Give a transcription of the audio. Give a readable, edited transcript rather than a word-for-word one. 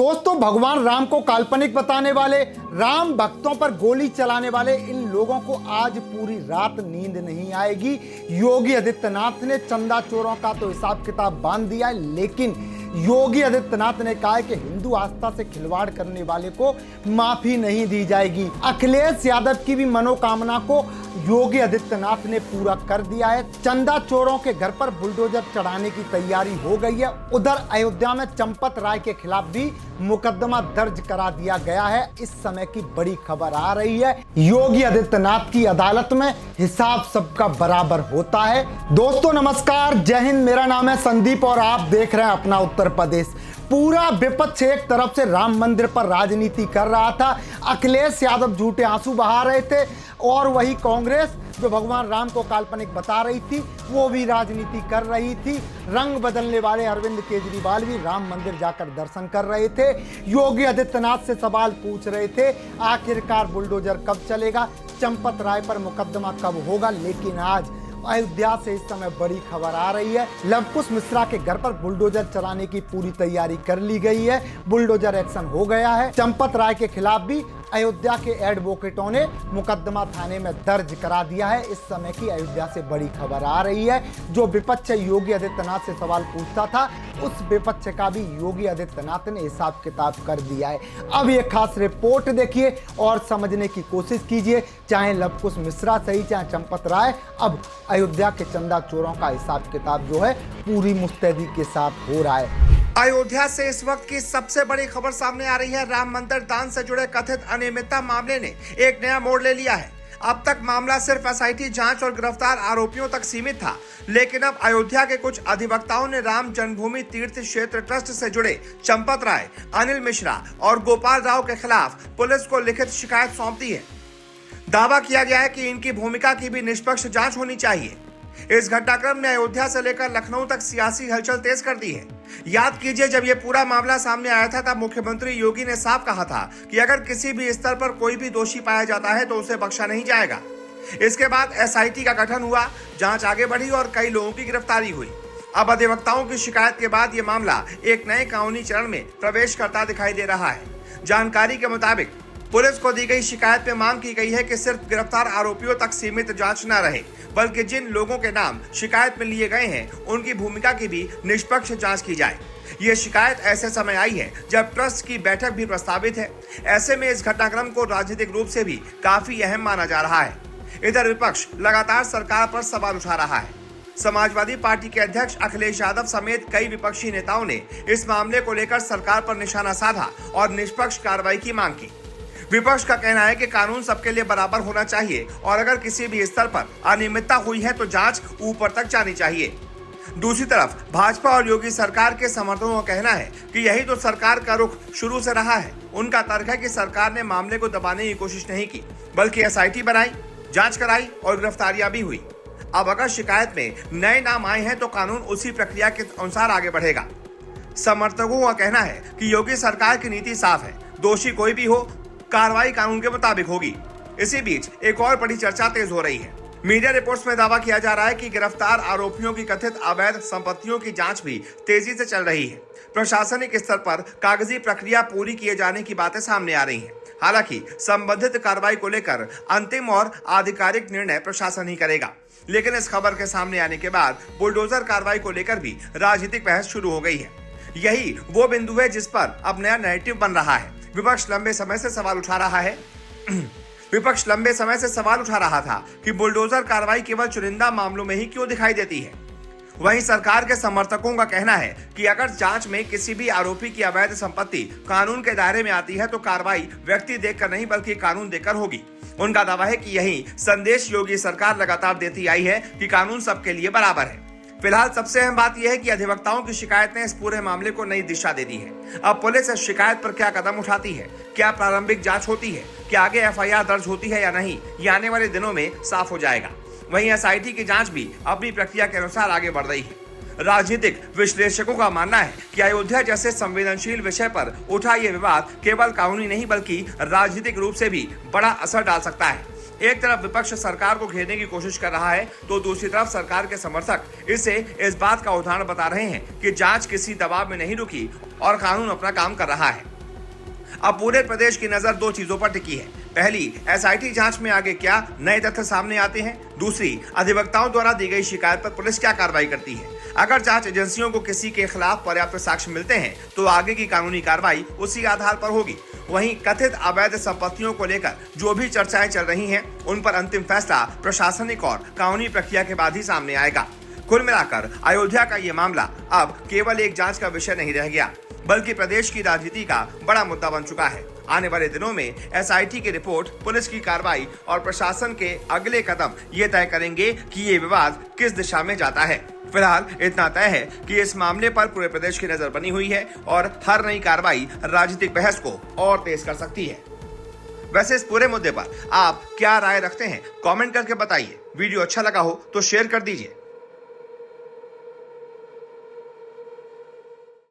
दोस्तों, भगवान राम को काल्पनिक बताने वाले, राम भक्तों पर गोली चलाने वाले इन लोगों को आज पूरी रात नींद नहीं आएगी। योगी आदित्यनाथ ने चंदा चोरों का तो हिसाब किताब बांध दिया है, लेकिन योगी आदित्यनाथ ने कहा है कि हिंदू आस्था से खिलवाड़ करने वाले को माफी नहीं दी जाएगी। अखिलेश यादव की भी मनोकामना को योगी आदित्यनाथ ने पूरा कर दिया है। चंदा चोरों के घर पर बुलडोजर चढ़ाने की तैयारी हो गई है। उधर अयोध्या में चंपत राय के खिलाफ भी मुकदमा दर्ज करा दिया गया है। इस समय की बड़ी खबर आ रही है, योगी आदित्यनाथ की अदालत में हिसाब सबका बराबर होता है। दोस्तों नमस्कार, जय हिंद। मेरा नाम है संदीप और आप देख रहे हैं अपना उत्तर प्रदेश। पूरा विपक्ष एक तरफ से राम मंदिर पर राजनीति कर रहा था, अखिलेश यादव झूठे आंसू बहा रहे थे, और वही कांग्रेस जो भगवान राम को काल्पनिक बता रही थी वो भी राजनीति कर रही थी। रंग बदलने वाले अरविंद केजरीवाल भी राम मंदिर जाकर दर्शन कर रहे थे, योगी आदित्यनाथ से सवाल पूछ रहे थे आखिरकार बुलडोजर कब चलेगा, चंपत राय पर मुकदमा कब होगा। लेकिन आज अयोध्या से इस समय बड़ी खबर आ रही है, लवकुश मिश्रा के घर पर बुलडोजर चलाने की पूरी तैयारी कर ली गई है। बुलडोजर एक्शन हो गया है। चंपत राय के खिलाफ भी अयोध्या के एडवोकेटों ने मुकदमा थाने में दर्ज करा दिया है। इस समय की अयोध्या से बड़ी खबर आ रही है। जो विपक्ष योगी आदित्यनाथ से सवाल पूछता था, उस विपक्ष का भी योगी आदित्यनाथ ने हिसाब किताब कर दिया है। अब ये खास रिपोर्ट देखिए और समझने की कोशिश कीजिए, चाहे लवकुश मिश्रा सही चाहे चंपत राय। अब अयोध्या के चंदा चोरों का हिसाब किताब जो है पूरी मुस्तैदी के साथ हो रहा है। अयोध्या से इस वक्त की सबसे बड़ी खबर सामने आ रही है। राम मंदिर दान से जुड़े कथित अनियमितता मामले ने एक नया मोड़ ले लिया है। अब तक मामला सिर्फ एसआईटी जांच और गिरफ्तार आरोपियों तक सीमित था, लेकिन अब अयोध्या के कुछ अधिवक्ताओं ने राम जन्मभूमि तीर्थ क्षेत्र ट्रस्ट से जुड़े चंपत राय, अनिल मिश्रा और गोपाल राव के खिलाफ पुलिस को लिखित शिकायत सौंप दी है। दावा किया गया है कि इनकी भूमिका की भी निष्पक्ष जांच होनी चाहिए। इस घटनाक्रम ने अयोध्या से लेकर लखनऊ तक सियासी हलचल तेज कर दी है। याद कीजिए, जब यह पूरा मामला सामने आया था तब मुख्यमंत्री योगी ने साफ कहा था कि अगर किसी भी स्तर पर कोई भी दोषी पाया जाता है तो उसे बख्शा नहीं जाएगा। इसके बाद एसआईटी का गठन हुआ, जांच आगे बढ़ी और कई लोगों की गिरफ्तारी हुई। अब अधिवक्ताओं की शिकायत के बाद यह मामला एक नए कानूनी चरण में प्रवेश करता दिखाई दे रहा है। जानकारी के मुताबिक पुलिस को दी गई शिकायत में मांग की गई है कि सिर्फ गिरफ्तार आरोपियों तक सीमित जांच न रहे, बल्कि जिन लोगों के नाम शिकायत में लिए गए हैं उनकी भूमिका की भी निष्पक्ष जांच की जाए। ये शिकायत ऐसे समय आई है जब ट्रस्ट की बैठक भी प्रस्तावित है। ऐसे में इस घटनाक्रम को राजनीतिक रूप से भी काफी अहम माना जा रहा है। इधर विपक्ष लगातार सरकार पर सवाल उठा रहा है। समाजवादी पार्टी के अध्यक्ष अखिलेश यादव समेत कई विपक्षी नेताओं ने इस मामले को लेकर सरकार पर निशाना साधा और निष्पक्ष कार्रवाई की मांग की। विपक्ष का कहना है कि कानून सबके लिए बराबर होना चाहिए और अगर किसी भी स्तर पर अनियमितता हुई है तो जांच ऊपर तक जानी चाहिए। दूसरी तरफ भाजपा और योगी सरकार के समर्थकों का कहना है कि यही तो सरकार का रुख शुरू से रहा है। उनका तर्क है कि सरकार ने मामले को दबाने की कोशिश नहीं की, बल्कि एसआईटी बनाई, जांच कराई और गिरफ्तारियां भी हुई। अब अगर शिकायत में नए नाम आए हैं तो कानून उसी प्रक्रिया के अनुसार आगे बढ़ेगा। समर्थकों का कहना है कि योगी सरकार की नीति साफ है, दोषी कोई भी हो कार्रवाई कानून के मुताबिक होगी। इसी बीच एक और बड़ी चर्चा तेज हो रही है। मीडिया रिपोर्ट्स में दावा किया जा रहा है कि गिरफ्तार आरोपियों की कथित अवैध संपत्तियों की जांच भी तेजी से चल रही है। प्रशासनिक स्तर पर कागजी प्रक्रिया पूरी किए जाने की बातें सामने आ रही हैं। हालांकि संबंधित कार्रवाई को लेकर अंतिम और आधिकारिक निर्णय प्रशासन ही करेगा। लेकिन इस खबर के सामने आने के बाद बुलडोजर कार्रवाई को लेकर भी राजनीतिक बहस शुरू हो गई है। यही वो बिंदु है जिस पर अब नया नैरेटिव बन रहा है। विपक्ष लंबे समय से सवाल उठा रहा था कि बुलडोजर कार्रवाई केवल चुनिंदा मामलों में ही क्यों दिखाई देती है। वहीं सरकार के समर्थकों का कहना है कि अगर जांच में किसी भी आरोपी की अवैध संपत्ति कानून के दायरे में आती है तो कार्रवाई व्यक्ति देखकर नहीं बल्कि कानून देखकर होगी। उनका दावा है कि यही संदेश योगी सरकार लगातार देती आई है कि कानून सबके लिए बराबर है। फिलहाल सबसे अहम बात यह है कि अधिवक्ताओं की शिकायत ने इस पूरे मामले को नई दिशा दे दी है। अब पुलिस इस शिकायत पर क्या कदम उठाती है, क्या प्रारंभिक जांच होती है, क्या आगे एफआईआर दर्ज होती है या नहीं, ये आने वाले दिनों में साफ हो जाएगा। वहीं एसआईटी की जांच भी अपनी प्रक्रिया के अनुसार आगे बढ़ रही है। राजनीतिक विश्लेषकों का मानना है कि अयोध्या जैसे संवेदनशील विषय पर उठा यह विवाद केवल कानूनी नहीं बल्कि राजनीतिक रूप से भी बड़ा असर डाल सकता है। एक तरफ विपक्ष सरकार को घेरने की कोशिश कर रहा है तो दूसरी तरफ सरकार के समर्थक इसे इस बात का उदाहरण बता रहे हैं कि जांच किसी दबाव में नहीं रुकी और कानून अपना काम कर रहा है। अब पूरे प्रदेश की नजर दो चीजों पर टिकी है। पहली, एसआईटी जांच में आगे क्या नए तथ्य सामने आते हैं। दूसरी, अधिवक्ताओं द्वारा दी गई शिकायत पर पुलिस क्या कार्रवाई करती है। अगर जांच एजेंसियों को किसी के खिलाफ पर्याप्त साक्ष्य मिलते हैं तो आगे की कानूनी कार्रवाई उसी आधार पर होगी। वहीं कथित अवैध संपत्तियों को लेकर जो भी चर्चाएं चल रही हैं, उन पर अंतिम फैसला प्रशासनिक और कानूनी प्रक्रिया के बाद ही सामने आएगा। कुल मिलाकर अयोध्या का ये मामला अब केवल एक जांच का विषय नहीं रह गया, बल्कि प्रदेश की राजनीति का बड़ा मुद्दा बन चुका है। आने वाले दिनों में एसआईटी की रिपोर्ट, पुलिस की कार्रवाई और प्रशासन के अगले कदम ये तय करेंगे कि ये विवाद किस दिशा में जाता है। फिलहाल इतना तय है कि इस मामले पर पूरे प्रदेश की नजर बनी हुई है और हर नई कार्रवाई राजनीतिक बहस को और तेज कर सकती है। वैसे इस पूरे मुद्दे पर आप क्या राय रखते हैं, कमेंट करके बताइए। वीडियो अच्छा लगा हो तो शेयर कर दीजिए।